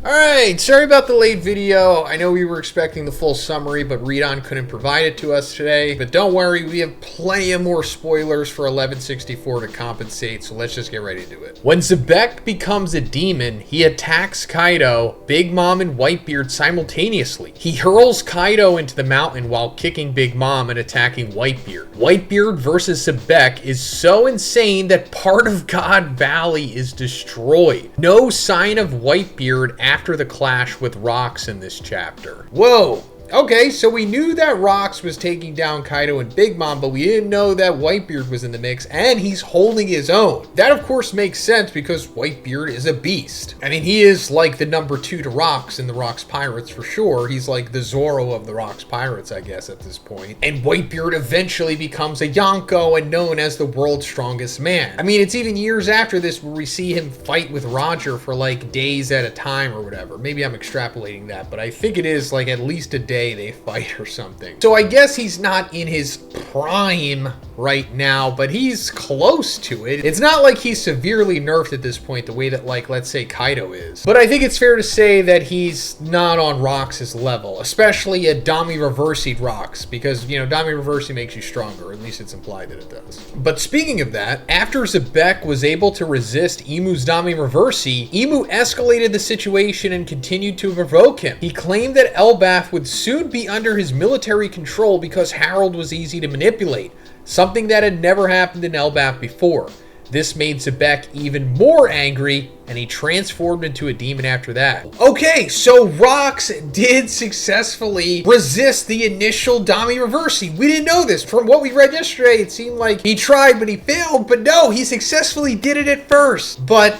Alright, sorry about the late video. I know we were expecting the full summary, but Redon couldn't provide it to us today. But don't worry, we have plenty of more spoilers for 1164 to compensate, so let's just get right into it. When Zebek becomes a demon, he attacks Kaido, Big Mom, and Whitebeard simultaneously. He hurls Kaido into the mountain while kicking Big Mom and attacking Whitebeard. Whitebeard versus Zebek is so insane that part of God Valley is destroyed. No sign of Whitebeard after the clash with Rox in this chapter. Whoa! Okay, so we knew that Rox was taking down Kaido and Big Mom, but we didn't know that Whitebeard was in the mix, and he's holding his own. That, of course, makes sense because Whitebeard is a beast. I mean, he is like the number 2 to Rox in the Rox Pirates for sure. He's like the Zoro of the Rox Pirates, I guess, at this point. And Whitebeard eventually becomes a Yonko and known as the world's strongest man. I mean, it's even years after this where we see him fight with Roger for like days at a time or whatever. Maybe I'm extrapolating that, but I think it is like at least a day they fight or something. So I guess he's not in his prime right now, but he's close to it. It's not like he's severely nerfed at this point the way that, like, let's say Kaido is. But I think it's fair to say that he's not on Rox's level, especially a Dami Reversy Rox, because, you know, Dami Reversy makes you stronger, at least it's implied that it does. But speaking of that, after Zebek was able to resist Imu's Dami Reversy, Imu escalated the situation and continued to provoke him. He claimed that Elbaf would soon be under his military control because Harold was easy to manipulate, something that had never happened in Elbaf before. This made Zebek even more angry, and he transformed into a demon after that. Okay, so Rox did successfully resist the initial Dami Reversy. We didn't know this. From what we read yesterday, it seemed like he tried, but he failed. But no, he successfully did it at first. But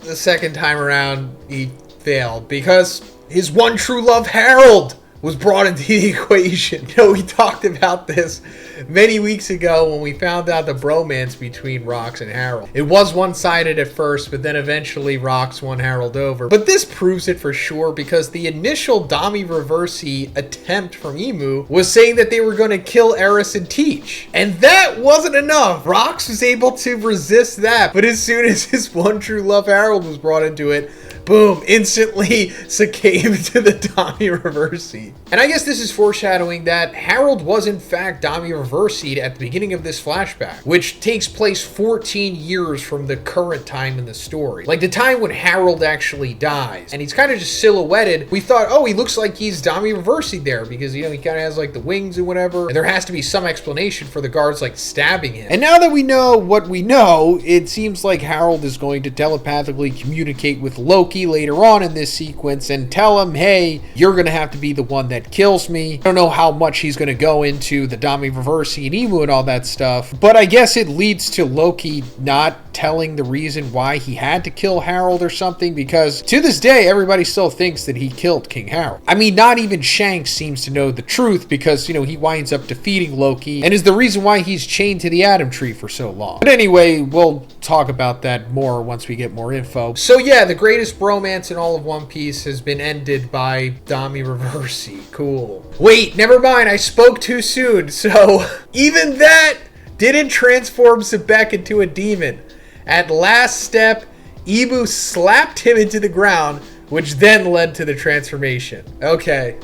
the second time around, he failed because his one true love, Harold, was brought into the equation. You know, we talked about this many weeks ago when we found out the bromance between Rox and Harold. It was one-sided at first, but then eventually Rox won Harold over. But this proves it for sure because the initial Dami Reversy attempt from Imu was saying that they were going to kill Eris and Teach. And that wasn't enough. Rox was able to resist that, but as soon as his one true love, Harold, was brought into it, boom, instantly succumbed to the Dami Reversy. And I guess this is foreshadowing that Harold was in fact Dami Reversi'd at the beginning of this flashback, which takes place 14 years from the current time in the story. Like the time when Harold actually dies. And he's kind of just silhouetted. We thought, oh, he looks like he's Dami Reversi'd there because, you know, he kind of has like the wings and whatever. And there has to be some explanation for the guards like stabbing him. And now that we know what we know, it seems like Harold is going to telepathically communicate with Loki later on in this sequence and tell him, hey, you're going to have to be the one that kills me. I don't know how much he's going to go into the Dami Reversy and Imu and all that stuff, but I guess it leads to Loki not telling the reason why he had to kill Harold or something, because to this day, everybody still thinks that he killed King Harold. I mean, not even Shanks seems to know the truth because, you know, he winds up defeating Loki and is the reason why he's chained to the Atom Tree for so long. But anyway, we'll talk about that more once we get more info. So yeah, the greatest bromance in all of One Piece has been ended by Dami Reversy. Cool. Wait, never mind, I spoke too soon. So even that didn't transform Zebek into a demon. At last step, Imu slapped him into the ground, which then led to the transformation. Okay.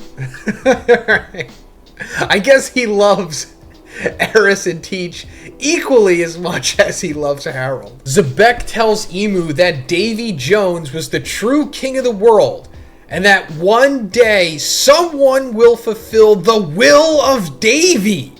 Alright. I guess he loves Eris and Teach equally as much as he loves Harold. Zebek tells Imu that Davy Jones was the true king of the world, and that one day someone will fulfill the will of Davy.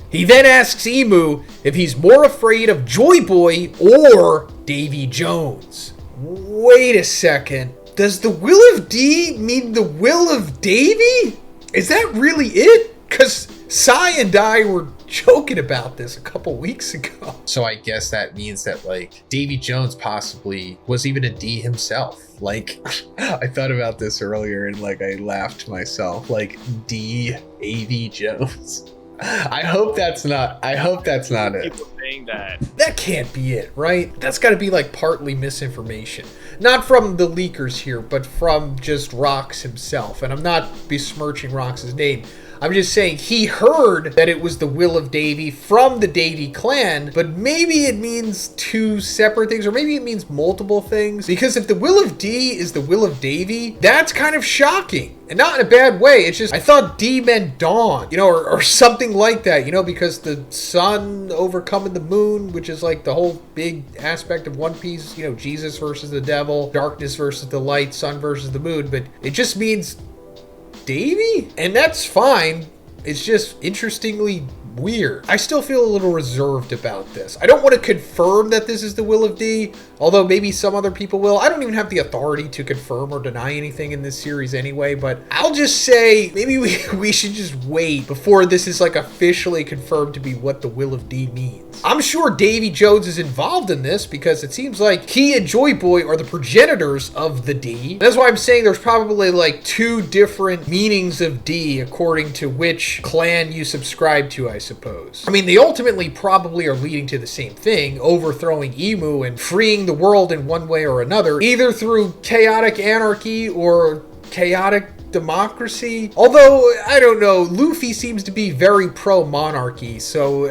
He then asks Imu if he's more afraid of Joy Boy or Davy Jones. Wait a second. Does the will of D mean the will of Davy? Is that really it? Because Sai and I were joking about this a couple weeks ago. So I guess that means that, like, Davy Jones possibly was even a D himself. Like, I thought about this earlier and, like, I laughed to myself. Like, D. A.V. Jones. I hope that's not it. People saying that. That can't be it, right? That's got to be like partly misinformation. Not from the leakers here, but from just Rox himself. And I'm not besmirching Rox's name. I'm just saying he heard that it was the will of Davy from the Davy clan, but maybe it means two separate things, or maybe it means multiple things. Because if the will of D is the will of Davy, that's kind of shocking. And not in a bad way. It's just, I thought D meant dawn, you know, or something like that, you know, because the sun overcoming the moon, which is like the whole big aspect of One Piece, you know, Jesus versus the devil, darkness versus the light, sun versus the moon, but it just means Davy? And that's fine. It's just interestingly weird. I still feel a little reserved about this. I don't want to confirm that this is the will of D, although maybe some other people will. I don't even have the authority to confirm or deny anything in this series anyway, but I'll just say maybe we should just wait before this is like officially confirmed to be what the will of D means. I'm sure Davy Jones is involved in this because it seems like he and Joy Boy are the progenitors of the D. That's why I'm saying there's probably like two different meanings of D according to which clan you subscribe to, I suppose. I mean, they ultimately probably are leading to the same thing, overthrowing Emu and freeing the world in one way or another, either through chaotic anarchy or chaotic democracy. Although, I don't know, Luffy seems to be very pro-monarchy, so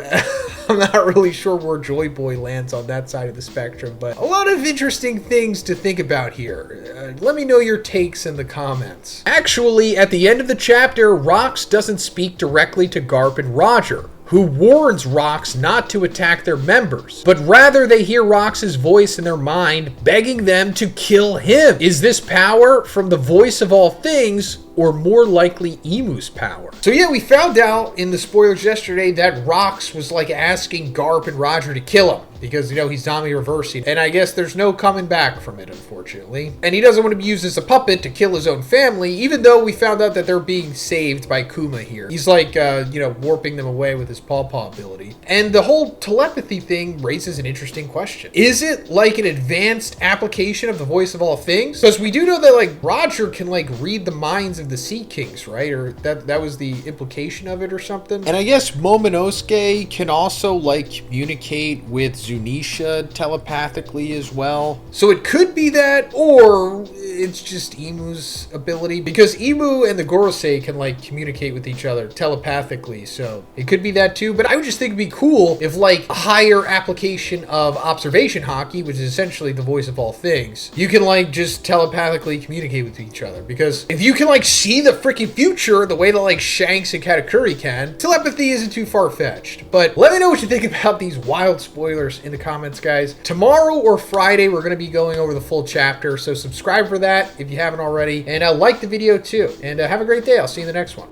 I'm not really sure where Joy Boy lands on that side of the spectrum, but a lot of interesting things to think about here. Let me know your takes in the comments. Actually, at the end of the chapter, Rox doesn't speak directly to Garp and Roger, who warns Rox not to attack their members, but rather they hear Rox's voice in their mind begging them to kill him. Is this power from the voice of all things, or more likely Emu's power? So yeah, we found out in the spoilers yesterday that Rox was like asking Garp and Roger to kill him because, you know, he's Dami Reversy, and I guess there's no coming back from it, unfortunately. And he doesn't want to be used as a puppet to kill his own family, even though we found out that they're being saved by Kuma here. He's like, you know, warping them away with his paw ability. And the whole telepathy thing raises an interesting question. Is it like an advanced application of the voice of all things? Because we do know that, like, Roger can, like, read the minds of the Sea Kings, right? Or that was the implication of it or something. And I guess Momonosuke can also, like, communicate with Zunisha telepathically as well. So it could be that, or it's just Emu's ability, because Emu and the Gorosei can, like, communicate with each other telepathically, so it could be that too. But I would just think it'd be cool if, like, a higher application of observation hockey, which is essentially the voice of all things, you can, like, just telepathically communicate with each other. Because if you can, like, see the freaking future the way that, like, Shanks and Katakuri can, telepathy isn't too far-fetched. But let me know what you think about these wild spoilers in the comments, guys. Tomorrow or Friday, we're going to be going over the full chapter, so subscribe for that if you haven't already, and like the video too. And have a great day. I'll see you in the next one.